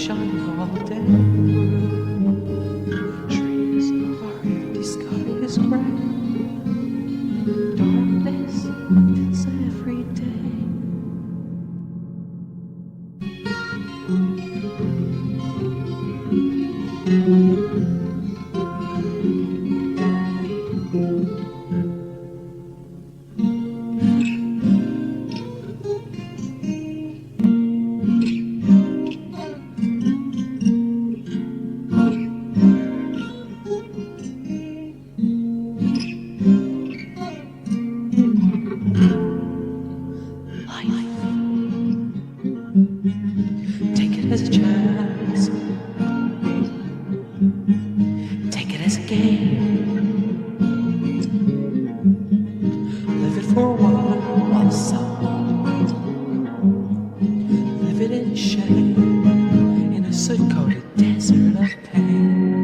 shining all day. Trees game. Live it for a while some. Live it in shame, in a soot-coated desert of pain.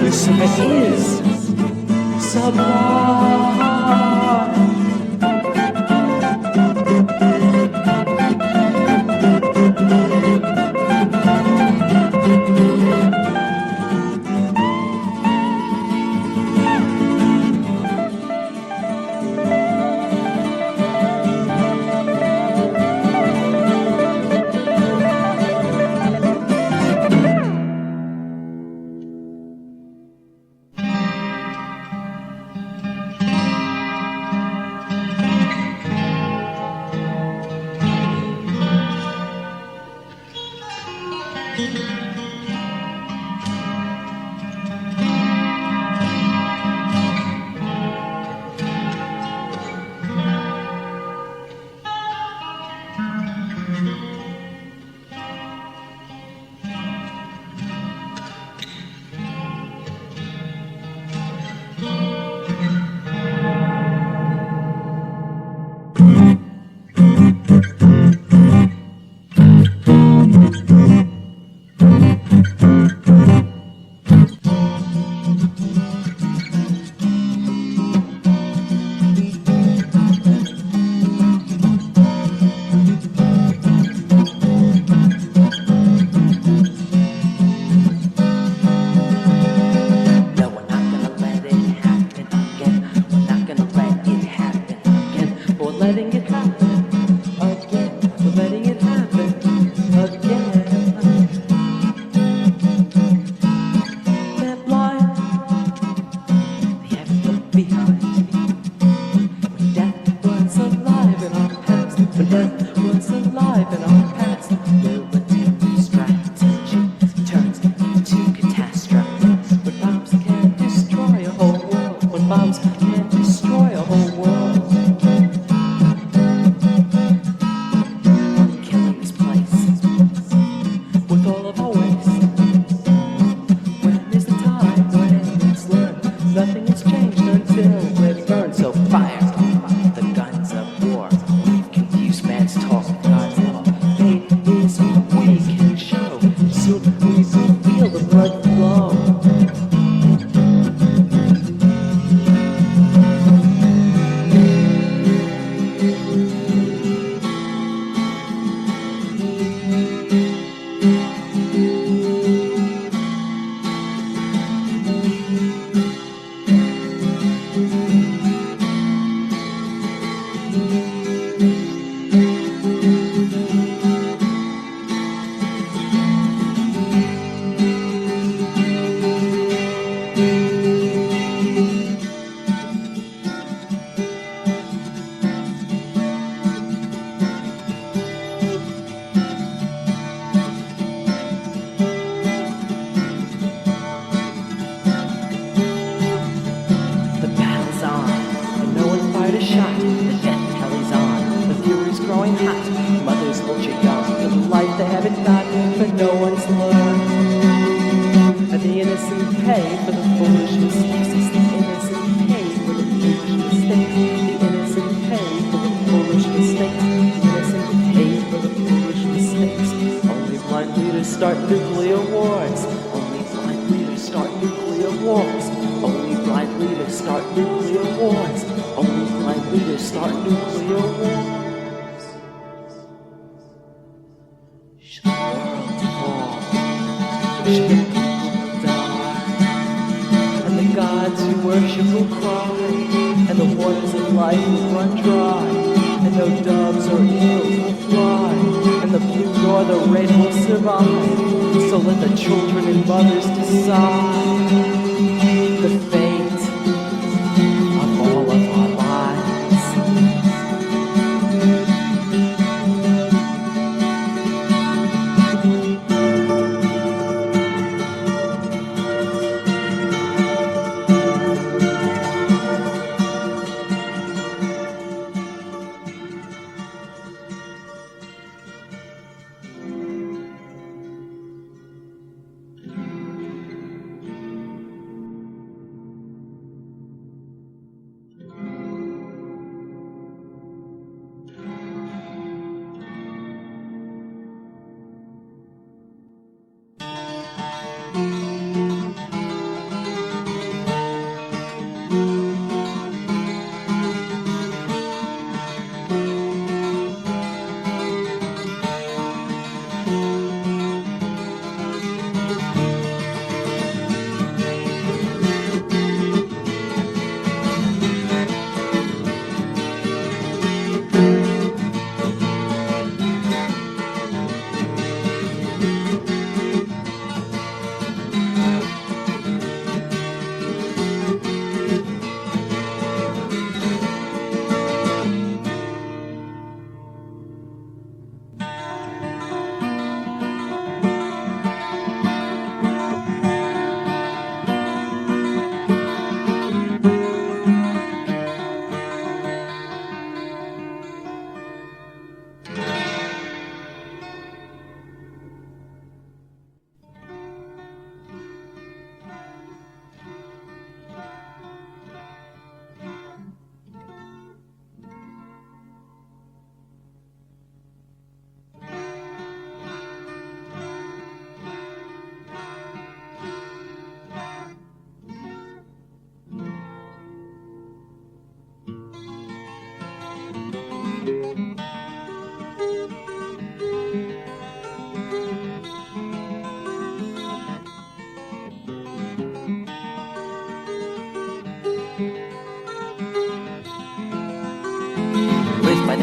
Lucifer is sublime. No, we're not gonna let it happen again. We're not gonna let it happen again. We're letting it happen again. We're letting it happen again. That blind, the ever behind. When death was alive in our past, when death was alive in our past, military strategy turns into catastrophes. When bombs can destroy a whole world, when bombs can destroy a whole world. We're killing this place with all of our waste. When is the time when it's learned nothing has changed until it's burned? So fire the guns of war. We've confused man's talk with God's law. Pain is what we can show. Soon we will feel the blood flow. The battle's on, and no one fired a shot. The death tally's on, the fury's growing hot. Mothers hold your young for the life they haven't got, but no one's learned. And the innocent pay for the foolish mistakes. The innocent pay for the foolish mistakes. The innocent pay for the foolish mistakes. The innocent pay for the foolish mistakes. Only blind leaders start nuclear wars. Only blind leaders start nuclear wars. Only blind leaders start nuclear wars. Only blind leaders start nuclear wars. Should the world fall? Should the people die? And the gods who worship will cry, and the waters of life will run dry, and no doves or eagles will fly, and the blue nor the red will survive. So let the children and mothers decide the fate of all of our lives.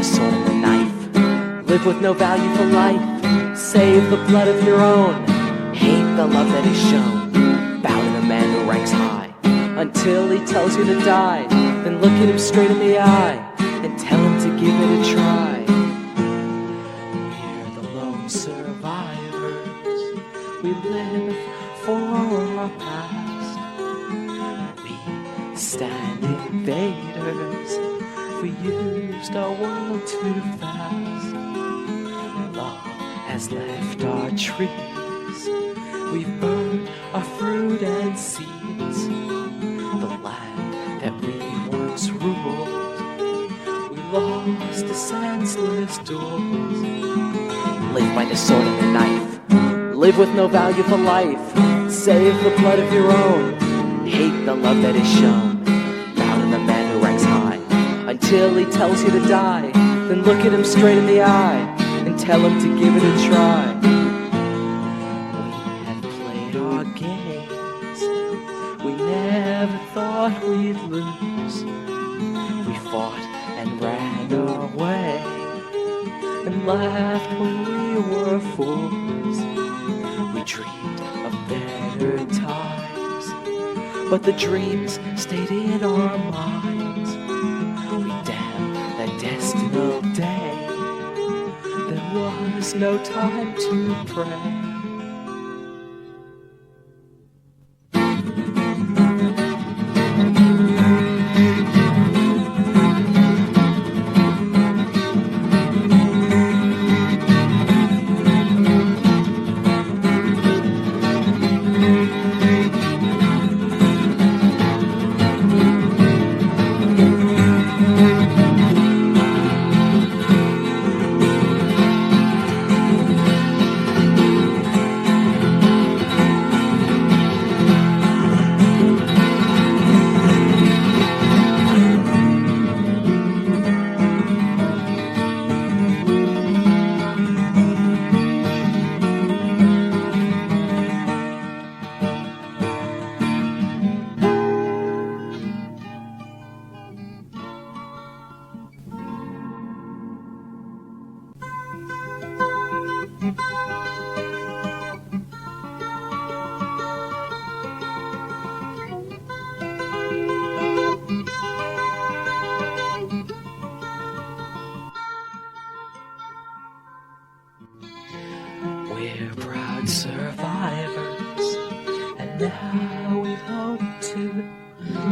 the sword and the knife. Live with no value for life. Save the blood of your own. Hate the love that is shown. Bow to the man who ranks high until he tells you to die. Then look at him straight in the eye and tell him to give it a try. We're the lone survivors. We live for our past. We stand invaders. We used our world too fast. Love has left our trees. We've burned our fruit and seeds. The land that we once ruled, we lost to senseless duels. Live by the sword and the knife. Live with no value for life. Save the blood of your own. Hate the love that is shown. Bow to the man who ranks high until he tells you to die. Then look at him straight in the eye and tell him to give it a try. We have played our games. We never thought we'd lose. We fought and ran our way and laughed when we were fools. We dreamed of better times, but the dreams stayed in our minds. We damned that destinal day. There was no time to pray. We're proud survivors, and now we hope to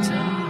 die.